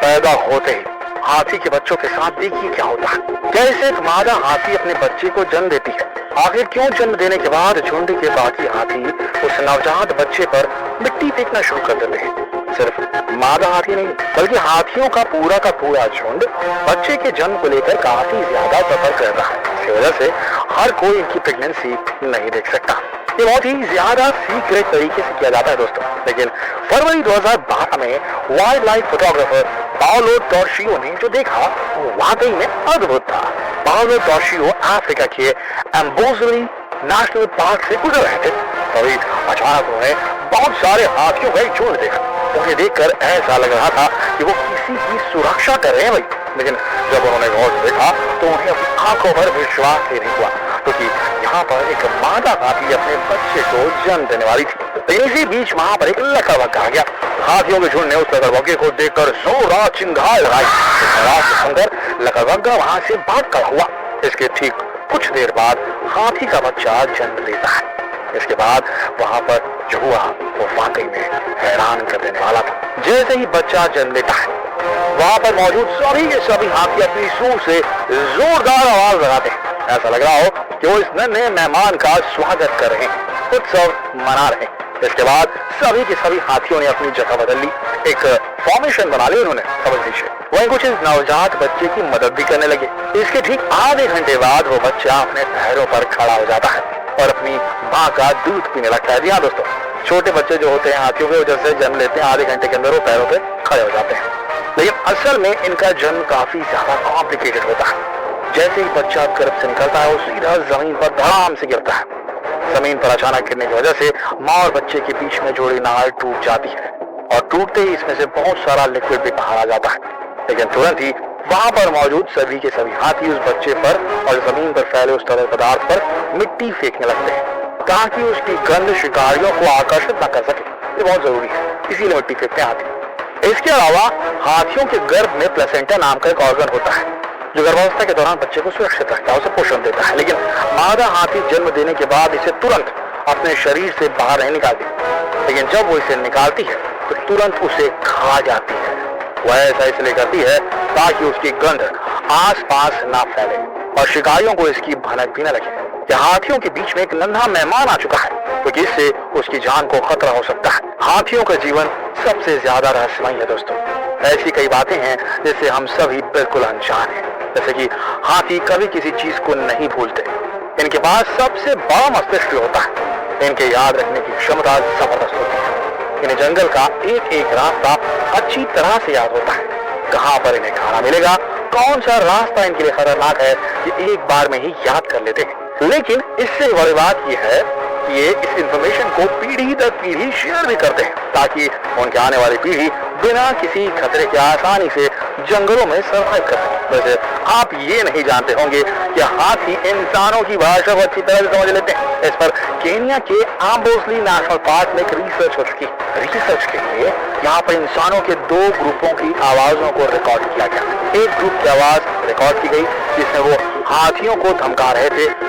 पैदा होते ही हाथी के बच्चों के साथ देखिए क्या होता है। कैसे एक मादा हाथी अपने बच्चे को जन्म देती है। आखिर क्यों जन्म देने के बाद झुंड के बाकी हाथी उस नवजात बच्चे पर मिट्टी फेंकना शुरू कर देते हैं। सिर्फ मादा हाथी नहीं बल्कि हाथियों का पूरा झुंड बच्चे के जन्म को लेकर काफी ज्यादा सफर कर रहा है। इसी वजह से हर कोई इनकी प्रेगनेंसी नहीं देख सकता। ये बहुत ही ज्यादा सीक्रेट तरीके से किया जाता है दोस्तों। लेकिन फरवरी 2012 में वाइल्ड लाइफ फोटोग्राफर पाओलो टॉर्शियो ने जो देखा वो वाकई में अद्भुत था। पाओलो टॉर्शियो अफ्रीका के एम्बोजली नेशनल पार्क से गुजर रहे थे, तभी अचानक उन्होंने बहुत सारे हाथियों का एक झुंड देखा। उन्हें देखकर ऐसा लग रहा था कि वो किसी की सुरक्षा कर रहे हैं भाई। लेकिन जब उन्होंने गौर से देखा तो उन्हें अपनी आंखों पर विश्वास ही नहीं हुआ, क्योंकि यहाँ पर एक मादा हाथी अपने बच्चे को जन्म देने वाली थी। इसी बीच वहां पर एक लकड़बग्गा आ गया। हाथियों के झुंड ने उस लकड़बग्गे को देखकर जोरदार चिंगार लगाई। सुनकर लकड़बग्गा वहां से भाग खड़ा हुआ। इसके ठीक कुछ देर बाद हाथी का बच्चा जन्म लेता है। इसके बाद वहां पर जो हुआ वो वाकई में हैरान कर देने वाला था। जैसे ही बच्चा जन्म लेता है वहां पर मौजूद सभी के सभी हाथी अपनी सूंड से जोरदार आवाज लगाते हैं। ऐसा लग रहा हो कि वो इस नन्हे मेहमान का स्वागत कर रहे हैं, उत्सव मना रहे हैं। इसके बाद सभी के सभी हाथियों ने अपनी जगह बदल ली, एक फॉर्मेशन बना ली उन्होंने, समझ लीजिए। वहीं कुछ इस नवजात बच्चे की मदद भी करने लगे। इसके ठीक आधे घंटे बाद वो बच्चा अपने पैरों पर खड़ा हो जाता है और अपनी माँ का दूध पीने लगता है। जी हाँ दोस्तों, छोटे बच्चे जो होते हैं हाथियों के वजह से जन्म लेते हैं, आधे घंटे के अंदर वो पैरों पे खड़े हो जाते हैं। लेकिन असल में इनका जन्म काफी ज्यादा कॉम्प्लिकेटेड होता है। जैसे ही बच्चा गर्भ से निकलता है वो सीधा जमीन पर धड़ाम से गिरता है। जमीन पर अचानक गिरने की वजह से माँ और बच्चे के बीच में जोड़ी नाल टूट जाती है और टूटते ही इसमें से बहुत सारा लिक्विड भी बाहर आ जाता है। लेकिन तुरंत ही वहां पर मौजूद सभी के सभी हाथी उस बच्चे पर और जमीन पर फैले उस तरल पदार्थ पर मिट्टी फेंकने लगते हैं ताकि उसकी गंध शिकारियों को आकर्षित न कर सके। ये बहुत जरूरी है, इसीलिए मिट्टी फेंकते हैं हाथी। इसके अलावा हाथियों के गर्भ में प्लेसेंटा नाम का एक ऑर्गन होता है जो गर्भावस्था के दौरान बच्चे को सुरक्षित रखता है, उसे पोषण देता है। लेकिन मादा हाथी जन्म देने के बाद इसे तुरंत अपने शरीर से बाहर नहीं निकालती, लेकिन जब वो इसे निकालती है तो तुरंत उसे खा जाती है। वह ऐसा इसलिए करती है ताकि उसकी गंध आसपास ना फैले और शिकारियों को इसकी भनक भी न लगे कि हाथियों के बीच में एक नन्हा मेहमान आ चुका है, क्योंकि इससे उसकी जान को खतरा हो सकता है। हाथियों का जीवन सबसे ज्यादा रहस्यमय है दोस्तों। ऐसी कई बातें हैं जिससे हम सभी बिल्कुल अनजान हैं। जैसे कि हाथी कभी किसी चीज को नहीं भूलते, इनके पास सबसे बड़ा मस्तिष्क होता है, इनके याद रखने की क्षमता जबरदस्त होती है। इन्हें जंगल का एक एक रास्ता अच्छी तरह से याद होता है, कहाँ पर इन्हें खाना मिलेगा, कौन सा रास्ता इनके लिए खतरनाक है, ये एक बार में ही याद कर लेते हैं। लेकिन इससे बड़ी बात यह है कि ये इस इंफॉर्मेशन को पीढ़ी दर पीढ़ी शेयर भी करते हैं ताकि उनके आने वाली पीढ़ी बिना किसी खतरे के आसानी से जंगलों में सर्वाइव कर सके। वैसे आप ये नहीं जानते होंगे कि हाथी इंसानों की भाषा को अच्छी तरह से समझ लेते हैं। इस पर केन्या के आम्बोसली नेशनल पार्क में एक रिसर्च हो चुकी है। रिसर्च के लिए यहाँ पर इंसानों के 2 ग्रुपों की आवाजों को रिकॉर्ड किया गया। एक ग्रुप की आवाज रिकॉर्ड की गई जिसमें वो हाथियों को धमका रहे थे।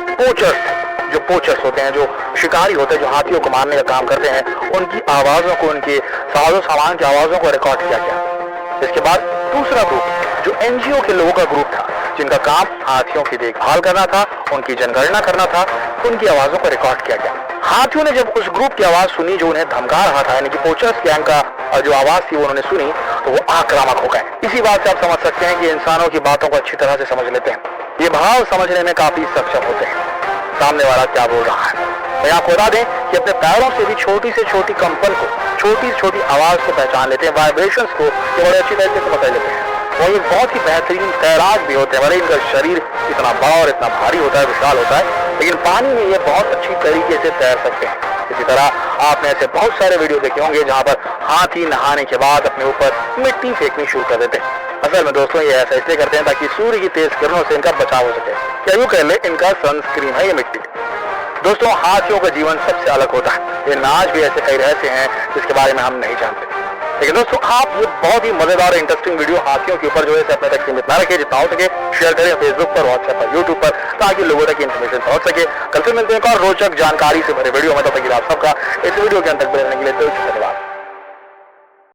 जो पोचर्स होते हैं, जो शिकारी होते हैं, जो हाथियों को मारने का काम करते हैं, उनकी आवाजों को, उनके साजो सामान की आवाजों को रिकॉर्ड किया गया। इसके बाद दूसरा ग्रुप जो एनजीओ के लोगों का ग्रुप था, जिनका काम हाथियों की देखभाल करना था, उनकी जनगणना करना था, उनकी आवाजों को रिकॉर्ड किया गया। हाथियों ने जब उस ग्रुप की आवाज सुनी जो उन्हें धमका रहा था, यानी कि पोचर्स गैंग का जो आवाज थी वो उन्होंने सुनी, तो वो आक्रामक हो गए। इसी बात से आप समझ सकते हैं कि इंसानों की बातों को अच्छी तरह से समझ लेते हैं। ये भाव समझने में काफी सक्षम होते हैं, सामने वाला क्या बोल रहा है। मैं आपको बता दें कि अपने पैरों से भी छोटी से छोटी कंपन को, छोटी से छोटी आवाज को पहचान लेते हैं, वाइब्रेशंस को ये बड़े अच्छी तरीके से पकड़ लेते हैं। और ये बहुत ही बेहतरीन तैराक भी होते हैं। भले इनका शरीर इतना बड़ा और इतना भारी होता है, विशाल होता है, लेकिन पानी में ये बहुत अच्छी तरीके से तैर सकते हैं। इसी तरह आपने ऐसे बहुत सारे वीडियो देखे होंगे जहाँ पर हाथी नहाने के बाद अपने ऊपर मिट्टी फेंकनी शुरू कर देते हैं। असल में दोस्तों ये ऐसा इसलिए करते हैं ताकि सूर्य की तेज किरणों से इनका बचाव हो सके, या यूं कह ले इनका सनस्क्रीन है ये मिट्टी। दोस्तों हाथियों का जीवन सबसे अलग होता है। ये नाच भी ऐसे कई रहस्य हैं जिसके बारे में हम नहीं जानते। लेकिन दोस्तों आप ये बहुत ही मजेदार इंटरेस्टिंग वीडियो हाथियों के ऊपर जो है अपने तक सीमित ना रखें, जितना हो सके शेयर करें फेसबुक पर, व्हाट्सएप पर, यूट्यूब पर, ताकि लोगों तक इन्फॉर्मेशन पहुंच सके। कल फिर मिलते हैं एक और रोचक जानकारी से भरे वीडियो में। तब तक आप सबका इस वीडियो के अंत तक बने रहने के लिए धन्यवाद।